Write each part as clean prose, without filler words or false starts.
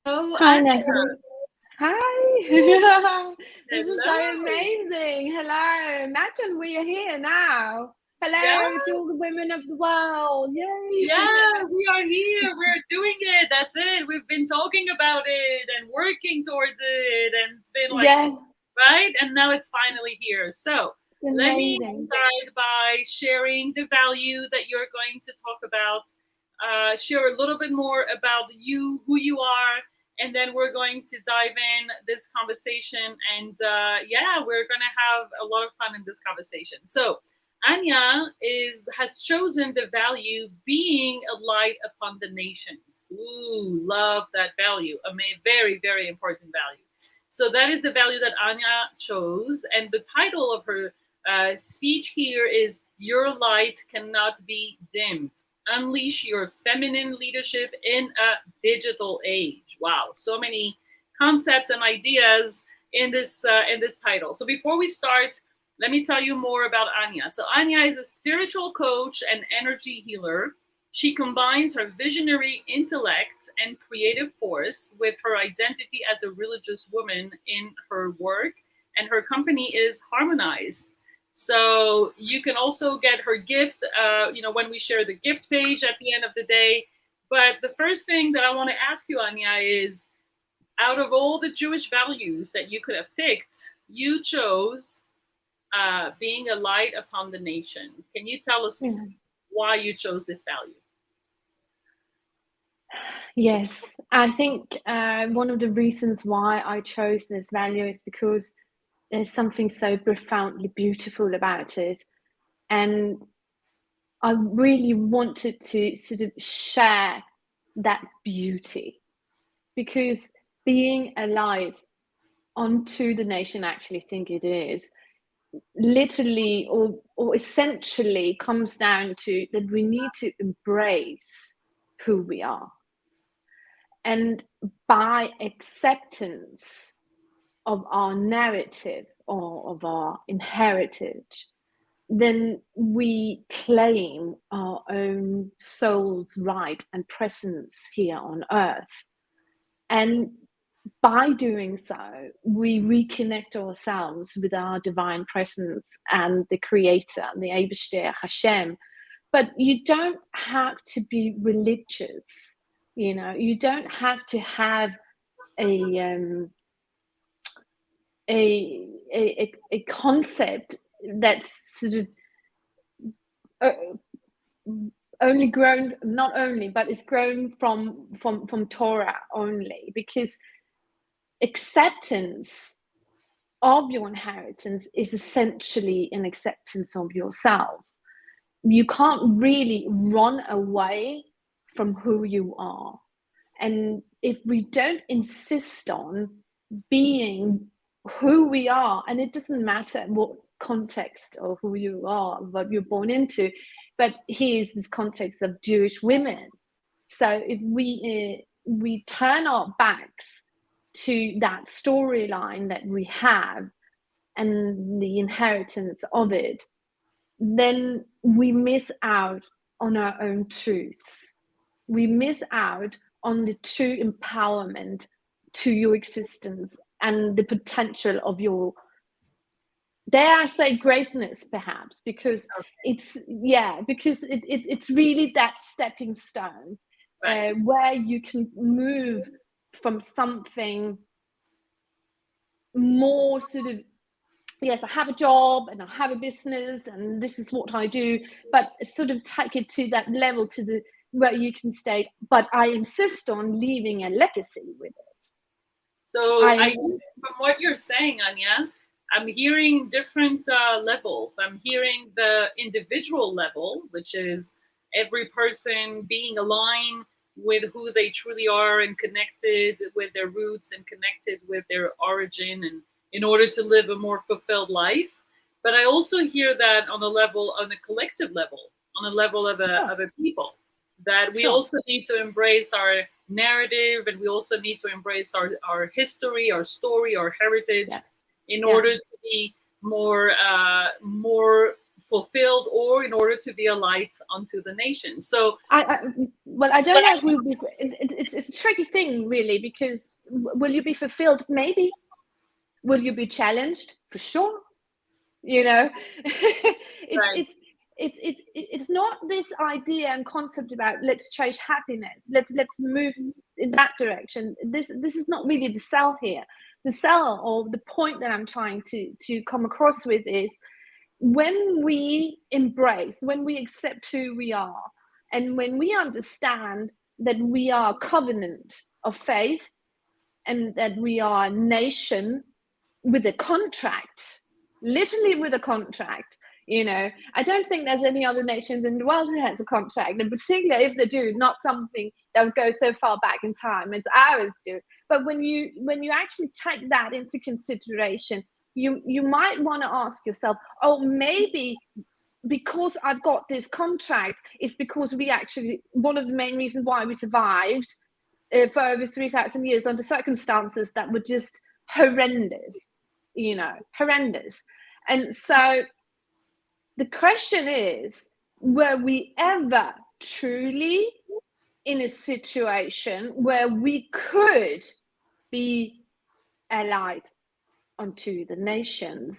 Oh, Hi, Anya. Nathalie. Hi. This is so Hello. amazing. Hello. Imagine we are here now. Yeah, Hello to all the women of the world. Yay. yeah, we are here. We're doing it. That's it. We've been talking about it and working towards it, and it's been like, Yes. right? And now it's finally here. So let me Amazing. start by sharing the value that you're going to talk about. Share a little bit more about you, who you are, and then we're going to dive in this conversation. And yeah, we're going to have a lot of fun in this conversation. So Anya has chosen the value being a light upon the nations. Ooh, love that value. A very, very important value. So that is the value that Anya chose, and the title of her speech here is "Your Light Cannot Be Dimmed." Unleash your feminine leadership in a digital age. Wow, so many concepts and ideas in this title. So before we start, let me tell you more about Anya. So Anya is a spiritual coach and energy healer. She combines her visionary intellect and creative force with her identity as a religious woman in her work, and her company is Harmonized. So you can also get her gift, when we share the gift page at the end of the day. But the first thing that I want to ask you, Anya, is out of all the Jewish values that you could have picked, you chose being a light upon the nation. Can you tell us Yeah. why you chose this value? Yes. I think one of the reasons why I chose this value is because there's something so profoundly beautiful about it. And I really wanted to sort of share that beauty because being a light onto the nation, I actually think it is literally or essentially comes down to that we need to embrace who we are. And by acceptance of our narrative or of our inheritage, then we claim our own soul's right and presence here on earth. And by doing so, we reconnect ourselves with our divine presence and the Creator, the Eibishter Hashem. But you don't have to be religious, you don't have to have a a concept that's sort of uh, only grown, not only, but it's grown from Torah only, because acceptance of your inheritance is essentially an acceptance of yourself. You can't really run away from who you are. And if we don't insist on being who we are, and it doesn't matter what context or who you are, what you're born into, but here's this context of Jewish women. So if we turn our backs to that storyline that we have and the inheritance of it, then we miss out on our own truths. We miss out on the true empowerment to your existence and the potential of your, dare I say, greatness, perhaps, because Okay, it's really that stepping stone right. where you can move from something more sort of, yes, I have a job and I have a business and this is what I do, but sort of take it to that level to the where you can state, but I insist on leaving a legacy with it. So I from what you're saying, Anya, I'm hearing different levels. I'm hearing the individual level, which is every person being aligned with who they truly are and connected with their roots and connected with their origin, and in order to live a more fulfilled life. But I also hear that on a collective level, on a level sure, of a people, that we sure, also need to embrace our narrative, and we also need to embrace our history, our story, our heritage yeah, in yeah, order to be more fulfilled, or in order to be a light unto the nation. So well, I don't know if we'll be. It's a tricky thing, really, because will you be fulfilled? Maybe. Will you be challenged? For sure. You know, right. it's not this idea and concept about let's chase happiness. Let's move in that direction. This is not really the sell here. The sell, or the point that I'm trying to come across with, is when we embrace, when we accept who we are, and when we understand that we are a covenant of faith, and that we are a nation with a contract, literally with a contract. I don't think there's any other nations in the world that has a contract, and particularly if they do, not something that would go so far back in time as ours do. But when you actually take that into consideration, you might want to ask yourself, oh, maybe because I've got this contract, it's because we actually, one of the main reasons why we survived for over 3,000 years under circumstances that were just horrendous, horrendous. And so the question is, were we ever truly in a situation where we could be allied unto the nations?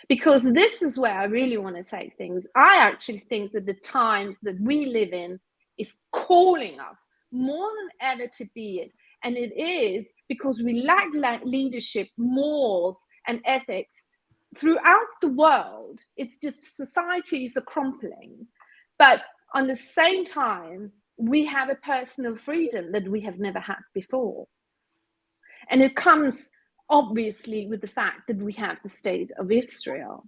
Because this is where I really want to take things. I actually think that the times that we live in is calling us more than ever to be it. And it is because we lack leadership, morals, and ethics throughout the world. It's just societies are crumbling. But on the same time, we have a personal freedom that we have never had before. And it comes obviously with the fact that we have the state of Israel.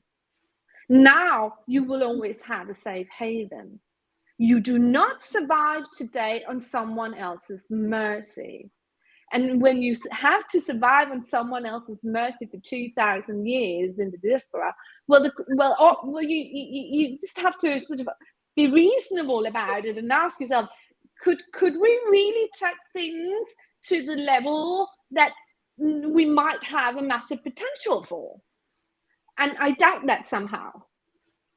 Now you will always have a safe haven. You do not survive today on someone else's mercy. And when you have to survive on someone else's mercy for 2,000 years in the diaspora, you just have to sort of be reasonable about it and ask yourself, could we really take things to the level that we might have a massive potential for? And I doubt that somehow,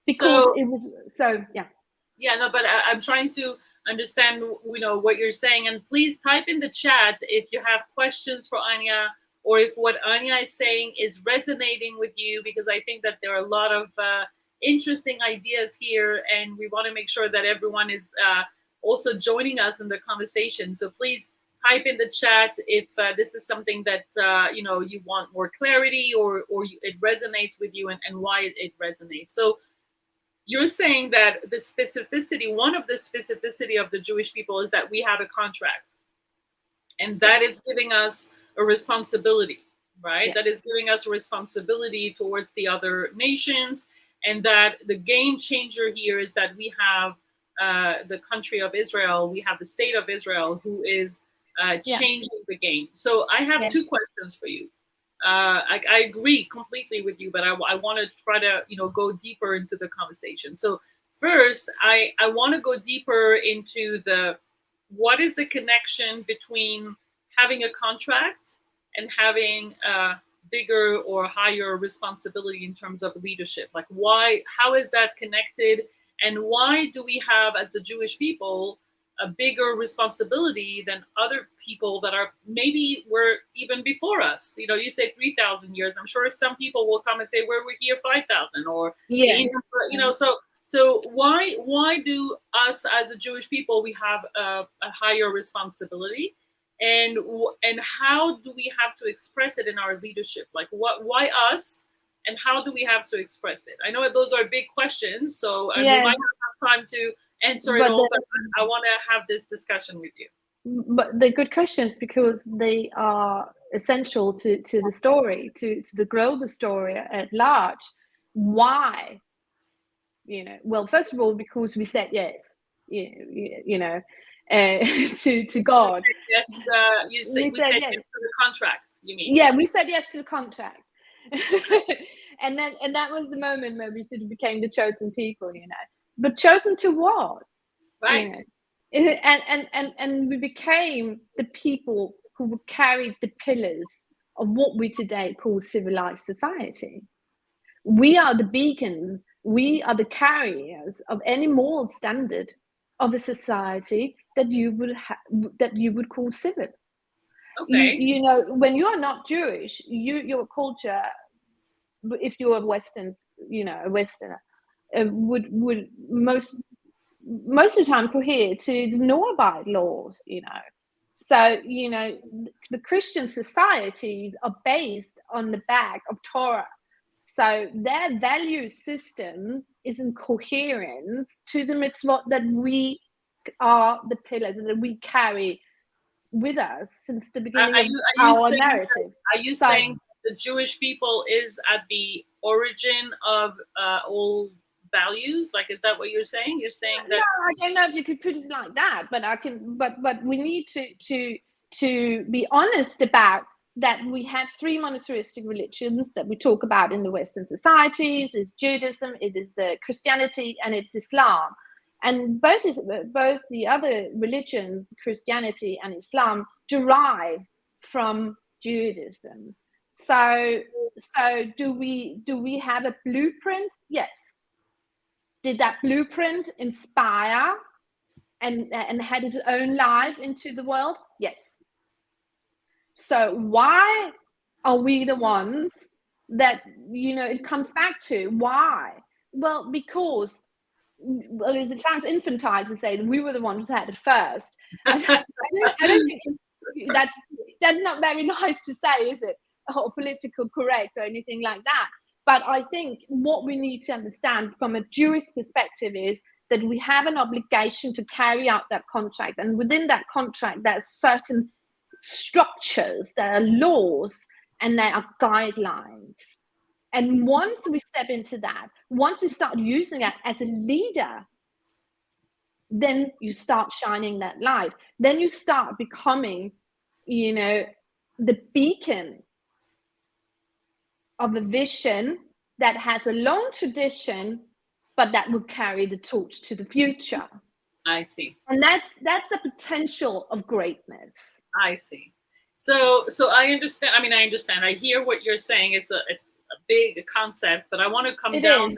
because it was so, yeah. Yeah, no, but I'm trying to understand, what you're saying. And please type in the chat if you have questions for Anya, or if what Anya is saying is resonating with you, because I think that there are a lot of interesting ideas here, and we want to make sure that everyone is also joining us in the conversation. So please type in the chat if this is something that you want more clarity, or it resonates with you, and why it resonates. So you're saying that the specificity, one of the specificity of the Jewish people, is that we have a contract, and that is giving us a responsibility, right? Yes. That is giving us a responsibility towards the other nations, and that the game changer here is that we have the country of Israel, we have the state of Israel, who is changing the game. So I have two questions for you. I agree completely with you, but I want to try to go deeper into the conversation. So first, I want to go deeper into what is the connection between having a contract and having a bigger or higher responsibility in terms of leadership. Like, how is that connected, and why do we have, as the Jewish people, a bigger responsibility than other people that are were even before us? You say 3,000 years. I'm sure some people will come and say, we're here 5,000, or So why do us as a Jewish people, we have a higher responsibility, and how do we have to express it in our leadership? Like, why us, and how do we have to express it? I know those are big questions, so we might not have time to answer it all, but I want to have this discussion with you. But they're good questions, because they are essential to the story, to the global story at large. Why? Well, first of all, because we said yes, to God. Yes, we said yes to the contract. You mean? Yeah, we said yes to the contract. and that was the moment where we sort of became the chosen people, But chosen to what? Right. And we became the people who carried the pillars of what we today call civilized society. We are the beacons We are the carriers of any moral standard of a society that you would call civil. Okay. You know, when you are not Jewish, your culture, if you're a Western, you know, a Westerner, would most of the time cohere to the law-abiding laws, you know. So, you know, the Christian societies are based on the back of Torah. So their value system is in coherence to the mitzvot that we are the pillars that we carry with us since the beginning of our narrative. Are you saying the Jewish people is at the origin of all values? Like, is that what you're saying? You're saying that? No, I don't know if you could put it like that, but I can. But we need to be honest about that. We have three monotheistic religions that we talk about in the Western societies. It's Judaism, it is Christianity, and it's Islam. And both the other religions, Christianity and Islam, derive from Judaism. So do we have a blueprint? Yes. Did that blueprint inspire and had its own life into the world? Yes. So why are we the ones that, you know, it comes back to? Why? Well, because, well, it sounds infantile to say that we were the ones who had it first. I don't think that's not very nice to say, is it? Or political correct or anything like that. But I think what we need to understand from a Jewish perspective is that we have an obligation to carry out that contract. And within that contract, there are certain structures, there are laws, and there are guidelines. And once we step into that, once we start using it as a leader, then you start shining that light. Then you start becoming, you know, the beacon of a vision that has a long tradition, but that will carry the torch to the future. I see. And that's the potential of greatness. I see. So I understand. I mean, I understand. I hear what you're saying. It's a big concept, but I want to come down.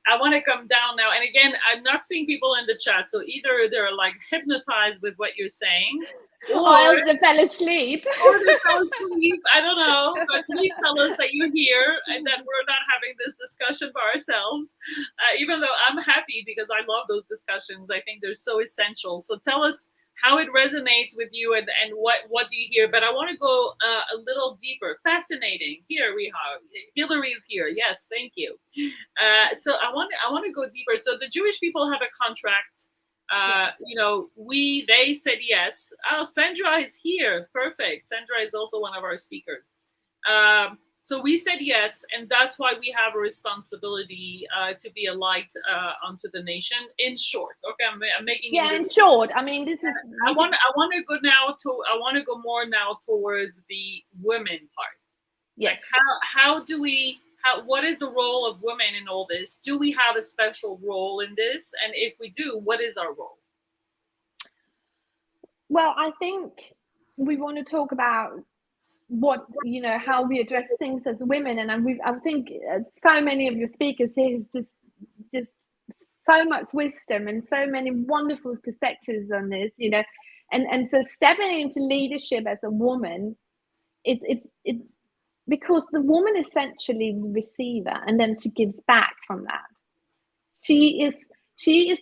I want to come down now. And again, I'm not seeing people in the chat, so either they're like hypnotized with what you're saying, or they fell asleep. Or they fell asleep. I don't know. But please tell us that you're here and that we're not having this discussion by ourselves. Even though I'm happy because I love those discussions. I think they're so essential. So tell us how it resonates with you and what do you hear. But I want to go a little deeper. Fascinating. Here we are. Hillary is here. Yes, thank you. So I want to go deeper. So the Jewish people have a contract. You know, they said yes. Oh, Sandra is here. Perfect. Sandra is also one of our speakers. So we said yes, and that's why we have a responsibility to be a light unto the nation. In short, okay, I'm making it. In short. I mean, this is. I want to go more now towards the women part. Yes. Like how do we? What is the role of women in all this? Do we have a special role in this? And if we do, what is our role? Well, I think we want to talk about what, you know, how we address things as women. And I think so many of your speakers here has just so much wisdom and so many wonderful perspectives on this, you know. And so stepping into leadership as a woman, it's because the woman is essentially the receiver, and then she gives back from that. She is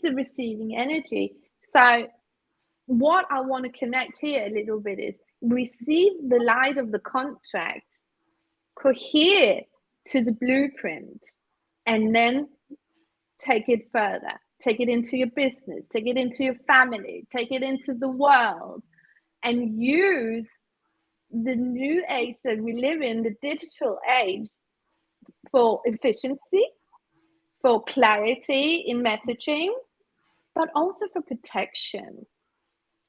the receiving energy. So what I want to connect here a little bit is receive the light of the contract, cohere to the blueprint, and then take it further. Take it into your business, take it into your family, take it into the world, and use the new age that we live in, the digital age, for efficiency, for clarity in messaging, but also for protection.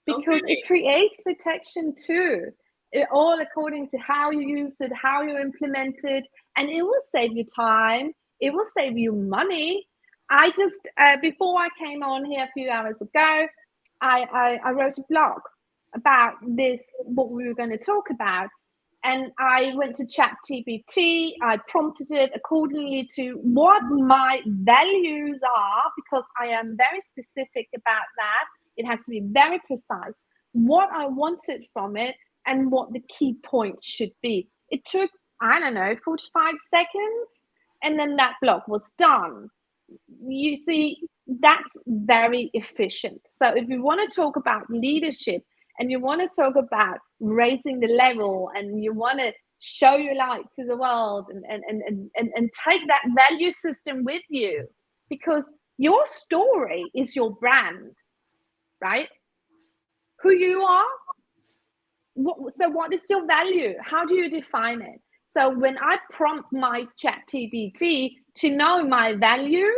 Because it creates protection too, all according to how you use it, how you implement it, and it will save you time, it will save you money. I just, before I came on here a few hours ago, I wrote a blog about this, what we were going to talk about. and I went to ChatGPT. I prompted it accordingly to what my values are, because I am very specific about that. It has to be very precise, what I wanted from it and what the key points should be. It took, I don't know, 45 seconds, and then that block was done. You see, that's very efficient. So if you want to talk about leadership, and you want to talk about raising the level, and you want to show your light to the world, and take that value system with you, because your story is your brand, right? Who you are. So what is your value? How do you define it? So when I prompt my ChatGPT to know my value,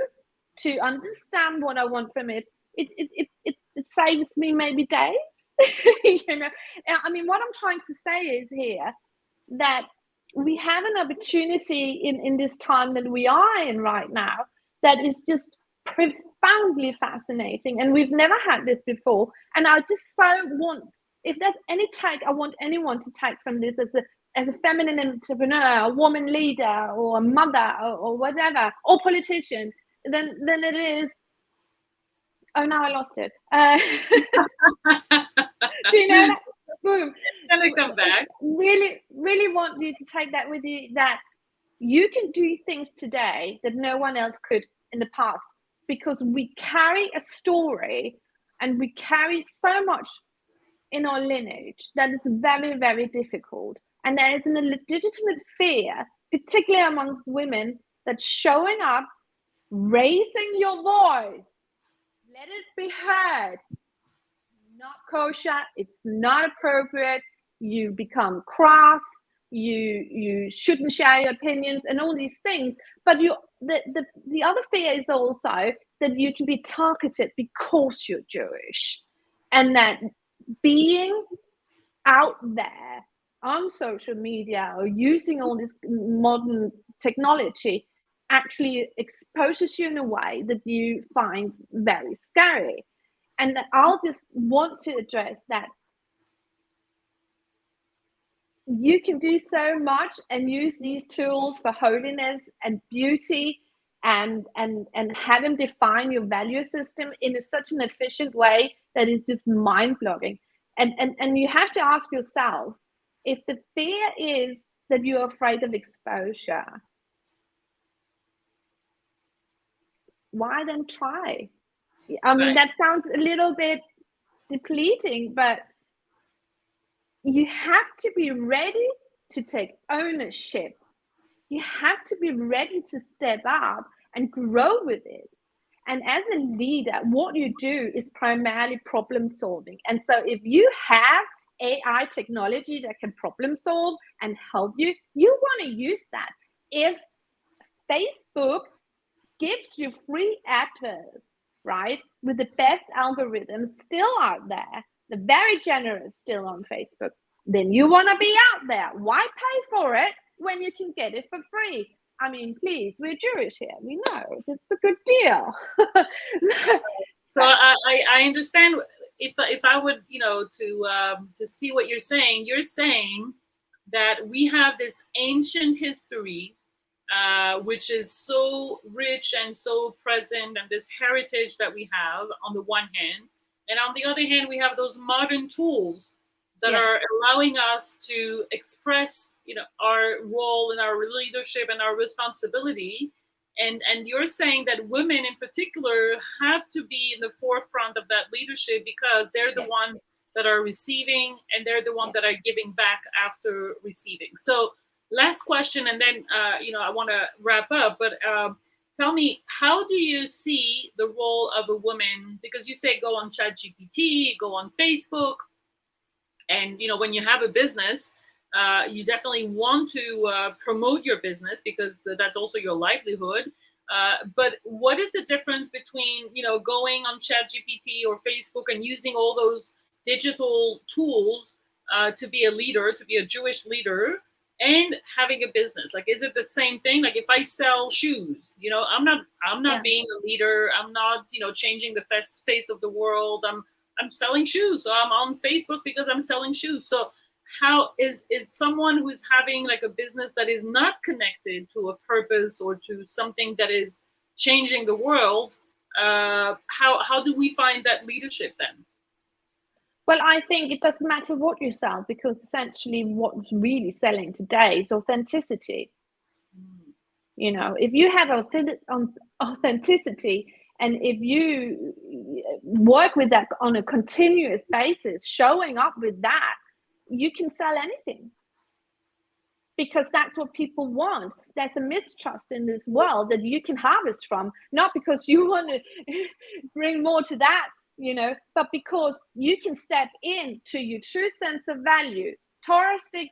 to understand what I want from it, it saves me maybe days. You know, I mean, what I'm trying to say is here that we have an opportunity in this time that we are in right now that is just profoundly fascinating, and we've never had this before. And I just so want, if there's any take I want anyone to take from this as a feminine entrepreneur, a woman leader, or a mother, or whatever, or politician, then it is, oh, now I lost it. Do you know that? Boom. It's gonna come back. Really, really want you to take that with you, that you can do things today that no one else could in the past, because we carry a story and we carry so much in our lineage that is very, very difficult. And there is a legitimate fear, particularly amongst women, that showing up, raising your voice, let it be heard, not kosher, it's not appropriate, you become crass, you shouldn't share your opinions and all these things. But the other fear is also that you can be targeted because you're Jewish, and that being out there on social media or using all this modern technology actually exposes you in a way that you find very scary. And I'll just want to address that you can do so much and use these tools for holiness and beauty, and have them define your value system in such an efficient way that is just mind-blowing. And you have to ask yourself, if the fear is that you're afraid of exposure, why then try? I mean, that sounds a little bit depleting, but you have to be ready to take ownership. You have to be ready to step up and grow with it. And as a leader, what you do is primarily problem solving. And so if you have AI technology that can problem solve and help you, you want to use that. If Facebook gives you free adverts, right, with the best algorithms still out there, the very generous still on Facebook, then you want to be out there. Why pay for it when you can get it for free? I mean, please, we're Jewish here. We know it's a good deal. So I understand. If I would, to see what you're saying that we have this ancient history, which is so rich and so present, and this heritage that we have on the one hand, and on the other hand, we have those modern tools that are allowing us to express, our role and our leadership and our responsibility. And you're saying that women in particular have to be in the forefront of that leadership, because they're the ones that are receiving, and they're the ones that are giving back after receiving. So last question, and then I want to wrap up, but tell me, how do you see the role of a woman? Because you say go on ChatGPT, go on Facebook, and when you have a business, you definitely want to promote your business, because that's also your livelihood. But what is the difference between going on ChatGPT or Facebook and using all those digital tools to be a leader, to be a Jewish leader, and having a business? Like, is it the same thing? Like, if I sell shoes, I'm not being a leader. I'm not changing the face of the world. I'm selling shoes, so I'm on Facebook because I'm selling shoes. So how is someone who's having like a business that is not connected to a purpose or to something that is changing the world, how do we find that leadership then? Well, I think it doesn't matter what you sell, because essentially what's really selling today is authenticity. You know, if you have authenticity, and if you work with that on a continuous basis, showing up with that, you can sell anything, because that's what people want. There's a mistrust in this world that you can harvest from, not because you want to bring more to that, you know, but because you can step into your true sense of value, touristic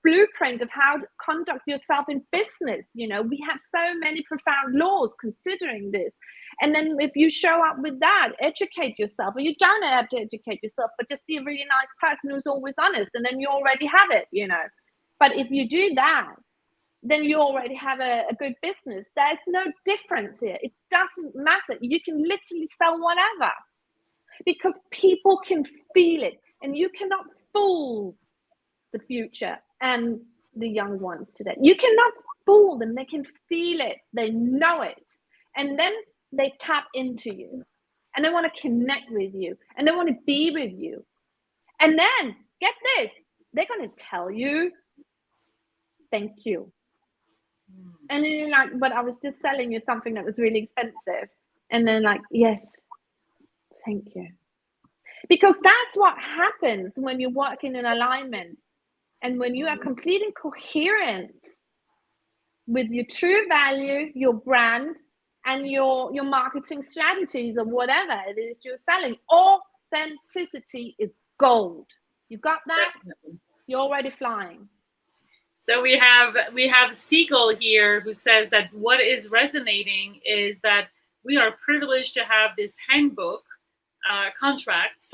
blueprint of how to conduct yourself in business. You know, we have so many profound laws considering this. And then if you show up with that, educate yourself, or you don't have to educate yourself, but just be a really nice person who's always honest, and then you already have it, you know. But if you do that, then you already have a good business. There's no difference here. It doesn't matter. You can literally sell whatever, because people can feel it, and you cannot fool the future and the young ones today. You cannot fool them. They can feel it. They know it. And then they tap into you, and they want to connect with you, and they want to be with you. And then, get this, they're going to tell you, thank you. And then you're like, but I was just selling you something that was really expensive. And then like, yes, thank you. Because that's what happens when you work in an alignment, and when you are complete in coherence with your true value, your brand, and your marketing strategies, or whatever it is you're selling. Authenticity is gold. You got that? Definitely. You're already flying. So we have Siegel here, who says that what is resonating is that we are privileged to have this handbook, contract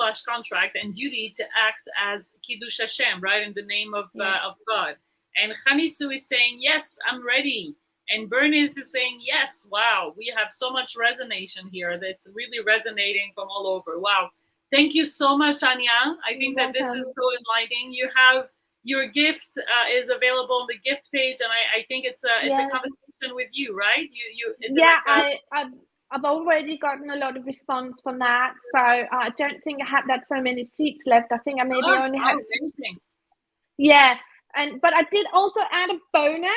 and duty to act as Kiddush Hashem, right, in the name of God. And Hanisu is saying, yes, I'm ready. And Bernice is saying, yes, wow, we have so much resonation here that's really resonating from all over. Wow. Thank you so much, Anya. I think that this is so enlightening. You have your gift is available on the gift page, and I think it's a conversation with you, right? I've already gotten a lot of response from that, so I don't think I have that so many seats left. I think I maybe only have. Amazing. Yeah, but I did also add a bonus.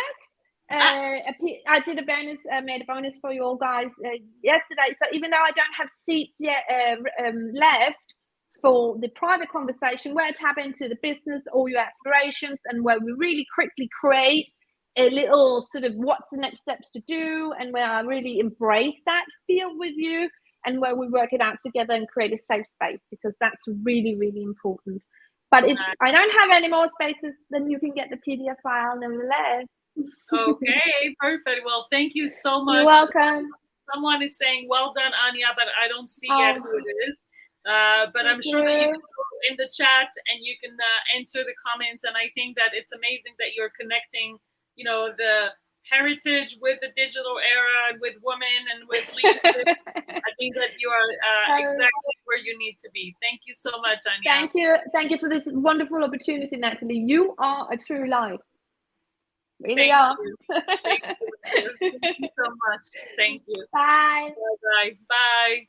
I did a bonus, made a bonus for you all guys yesterday. So even though I don't have seats yet left for the private conversation, where I tap into the business, all your aspirations, and where we really quickly create a little sort of what's the next steps to do, and where I really embrace that field with you, and where we work it out together and create a safe space, because that's really, really important. But if I don't have any more spaces, then you can get the PDF file nevertheless. Okay, perfect. Well, thank you so much. You're welcome. Someone is saying, well done, Anya, but I don't see yet who it is. But I'm sure that you can go in the chat and you can answer the comments. And I think that it's amazing that you're connecting, you know, the heritage with the digital era, and with women, and with leadership. I think that you are exactly where you need to be. Thank you so much, Anya. Thank you for this wonderful opportunity, Nathalie. You are a true light. Really are. Thank you so much. Thank you. Bye. Bye. Bye.